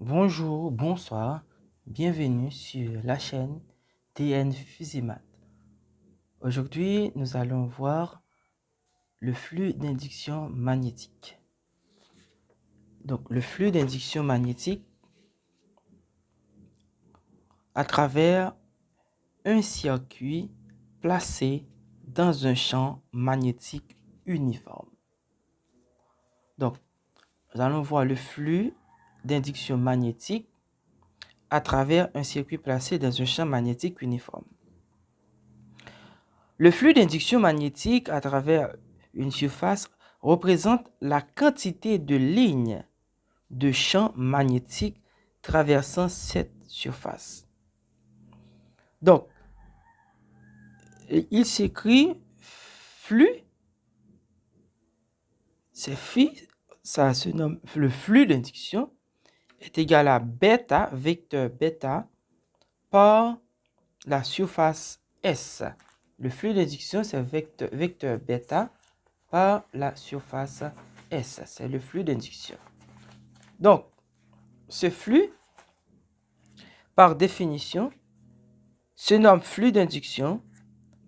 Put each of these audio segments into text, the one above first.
Bonjour, bonsoir, bienvenue sur la chaîne TN Physimat. Aujourd'hui, nous allons voir le flux d'induction magnétique. Donc, le flux d'induction magnétique à travers un circuit placé dans un champ magnétique uniforme. Donc, nous allons voir le flux d'induction magnétique à travers un circuit placé dans un champ magnétique uniforme. Le flux d'induction magnétique à travers une surface représente la quantité de lignes de champ magnétique traversant cette surface. Donc, il s'écrit flux, c'est phi, ça se nomme le flux d'induction est égal à bêta, vecteur bêta, par la surface S. Le flux d'induction, c'est vecteur bêta par la surface S. C'est le flux d'induction. Donc, ce flux, par définition, se nomme flux d'induction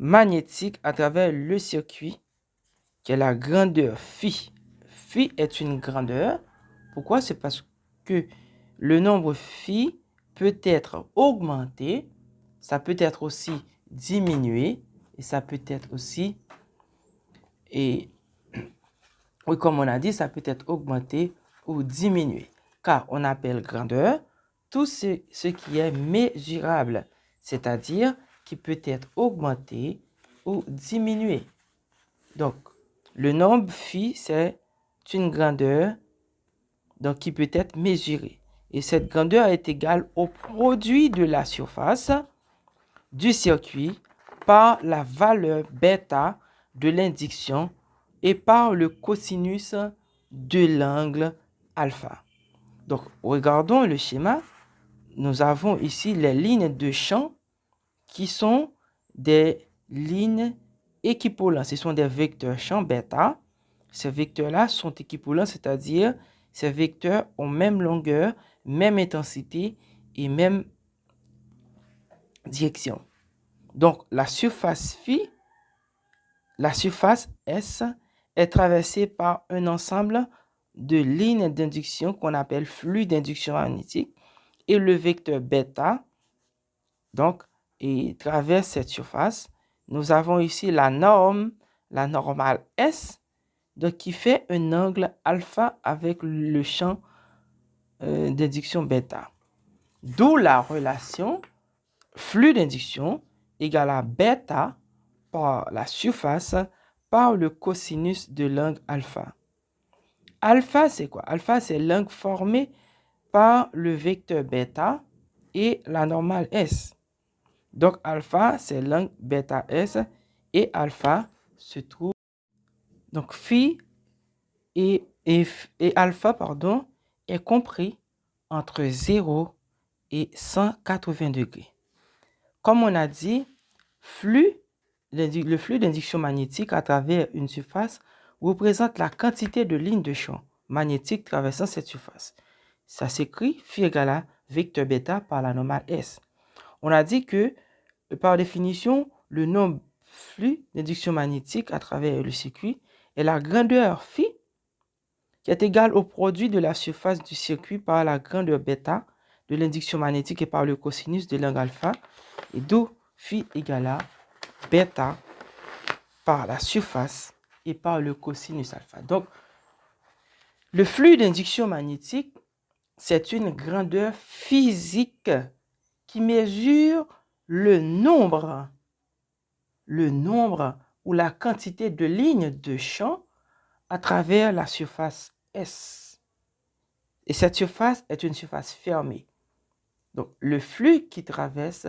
magnétique à travers le circuit qui est la grandeur phi. Phi est une grandeur. Pourquoi? C'est parce que le nombre phi peut être augmenté, ça peut être aussi diminué, et ça peut être aussi, et oui, comme on a dit, ça peut être augmenté ou diminué. Car on appelle grandeur tout ce qui est mesurable, c'est-à-dire qui peut être augmenté ou diminué. Donc, le nombre phi, c'est une grandeur donc, qui peut être mesurée. Et cette grandeur est égale au produit de la surface du circuit par la valeur bêta de l'induction et par le cosinus de l'angle alpha. Donc, regardons le schéma. Nous avons ici les lignes de champ qui sont des lignes équivalentes. Ce sont des vecteurs champ bêta. Ces vecteurs-là sont équivalents, c'est-à-dire ces vecteurs ont même longueur, même intensité et même direction. Donc, la surface phi, la surface S, est traversée par un ensemble de lignes d'induction qu'on appelle flux d'induction magnétique et le vecteur bêta, donc, et traverse cette surface. Nous avons ici la normale S, donc qui fait un angle alpha avec le champ d'induction bêta. D'où la relation flux d'induction égale à bêta par la surface par le cosinus de l'angle alpha. Alpha, c'est quoi? Alpha, c'est l'angle formé par le vecteur bêta et la normale S. Donc, alpha, c'est l'angle bêta S et alpha se trouve. Donc, phi et alpha, pardon, est compris entre 0 et 180 degrés. Comme on a dit, le flux d'induction magnétique à travers une surface représente la quantité de lignes de champ magnétique traversant cette surface. Ça s'écrit phi égale à vecteur bêta par la normale S. On a dit que, par définition, le nombre flux d'induction magnétique à travers le circuit est la grandeur phi qui est égale au produit de la surface du circuit par la grandeur bêta de l'induction magnétique et par le cosinus de l'angle alpha, et d'où phi égale à bêta par la surface et par le cosinus alpha. Donc, le flux d'induction magnétique, c'est une grandeur physique qui mesure le nombre ou la quantité de lignes de champ à travers la surface S. Et cette surface est une surface fermée. Donc, le flux qui traverse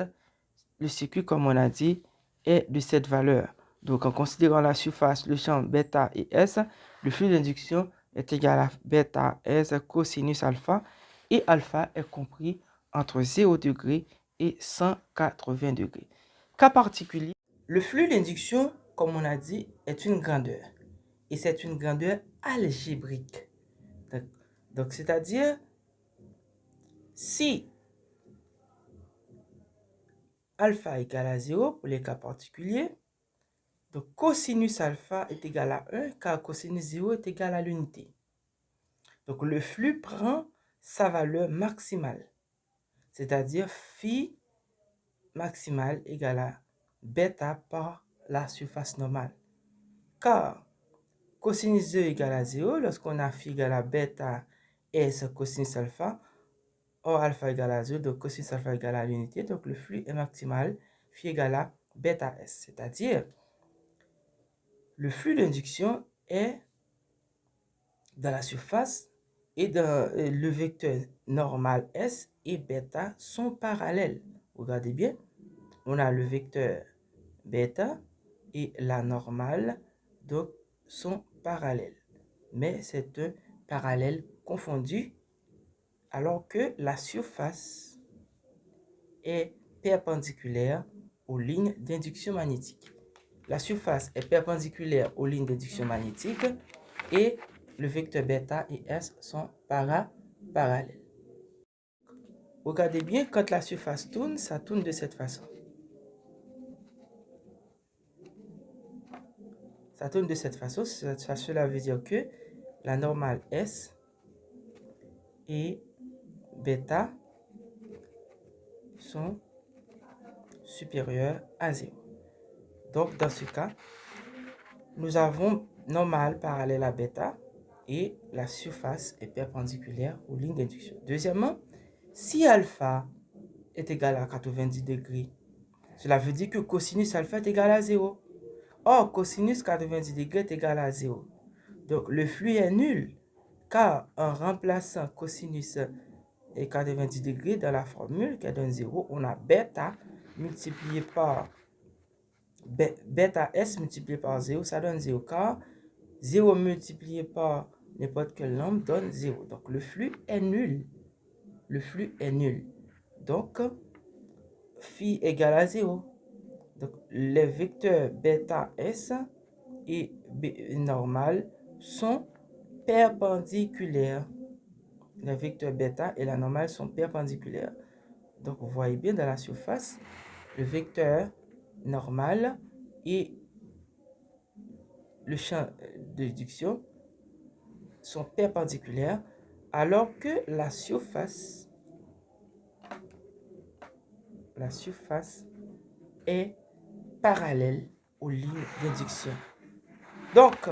le circuit, comme on a dit, est de cette valeur. Donc, en considérant la surface, le champ bêta et S, le flux d'induction est égal à bêta S cosinus alpha, et alpha est compris entre 0 degré et 180 degrés. Cas particulier, le flux d'induction, comme on a dit, est une grandeur. Et c'est une grandeur algébrique. Donc c'est-à-dire, Si alpha égale à 0 pour les cas particuliers, donc cosinus alpha est égal à 1 car cosinus 0 est égal à l'unité. Donc le flux prend sa valeur maximale, c'est-à-dire phi maximale égale à bêta par la surface normale. Car cosinus 0 égale à 0, lorsqu'on a phi égale à bêta S cosinus alpha, or alpha égale à 0, donc cosinus alpha égale à l'unité, donc le flux est maximal, phi égale à bêta S, c'est-à-dire le flux d'induction est dans la surface et le vecteur normal S et bêta sont parallèles. Regardez bien, on a le vecteur bêta et la normale, donc sont parallèles. Mais c'est un parallèle confondu, alors que la surface est perpendiculaire aux lignes d'induction magnétique. La surface est perpendiculaire aux lignes d'induction magnétique et le vecteur bêta et S sont parallèles. Regardez bien, quand la surface tourne, ça tourne de cette façon. Ça tourne de cette façon, cela veut dire que la normale S et bêta sont supérieures à 0. Donc, dans ce cas, nous avons normale parallèle à bêta et la surface est perpendiculaire aux lignes d'induction. Deuxièmement, si alpha est égal à 90 degrés, cela veut dire que cosinus alpha est égal à 0. Or, cosinus 90 degrés est égal à 0. Donc, le flux est nul, car en remplaçant cosinus et 90 degrés dans la formule qui donne 0, on a bêta multiplié par bêta S multiplié par 0, ça donne 0, car 0 multiplié par n'importe quel nombre donne 0. Donc, le flux est nul. Le flux est nul. Donc, phi égale à 0. Donc, les vecteurs bêta S et B normal sont perpendiculaires. Les vecteurs bêta et la normale sont perpendiculaires. Donc, vous voyez bien dans la surface, le vecteur normal et le champ de déduction sont perpendiculaires, alors que la surface est parallèle aux lignes d'induction. Donc,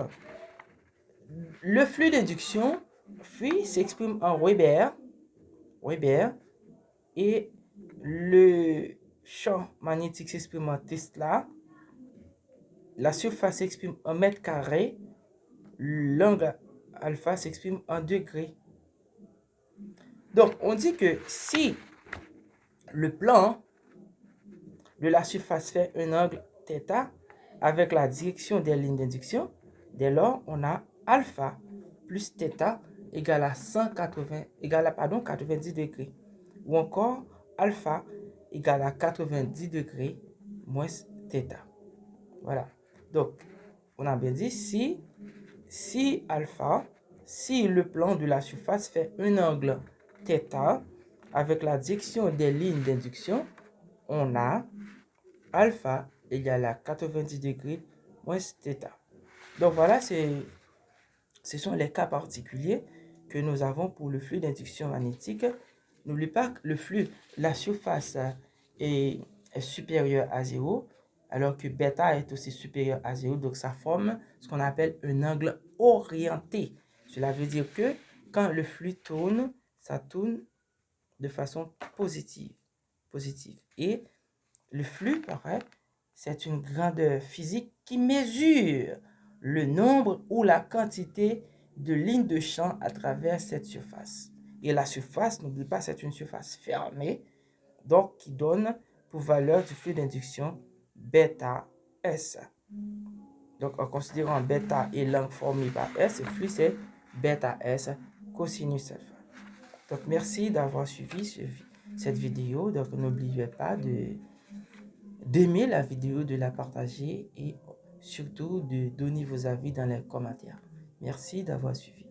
le flux d'induction, phi, s'exprime en Weber, et le champ magnétique s'exprime en Tesla, la surface s'exprime en mètre carré, l'angle alpha s'exprime en degrés. Donc, on dit que si le plan de la surface fait un angle θ avec la direction des lignes d'induction, dès lors, on a alpha plus θ égale à 90 degrés. Ou encore, alpha égale à 90 degrés moins θ. Voilà. Donc, on a bien dit si le plan de la surface fait un angle θ avec la direction des lignes d'induction, on a alpha égale à 90 degrés moins θ. Donc voilà, ce sont les cas particuliers que nous avons pour le flux d'induction magnétique. N'oublie pas que la surface est supérieure à 0, alors que bêta est aussi supérieur à 0, donc ça forme ce qu'on appelle un angle orienté. Cela veut dire que quand le flux tourne, ça tourne de façon positive. Et le flux, pareil, c'est une grandeur physique qui mesure le nombre ou la quantité de lignes de champ à travers cette surface. Et la surface, n'oublie pas, c'est une surface fermée, donc qui donne pour valeur du flux d'induction bêta S. Donc en considérant bêta et l'angle formé par S, le flux c'est bêta S cosinus alpha. Donc merci d'avoir suivi cette vidéo. Donc n'oubliez pas d'aimer la vidéo, de la partager et surtout de donner vos avis dans les commentaires. Merci d'avoir suivi.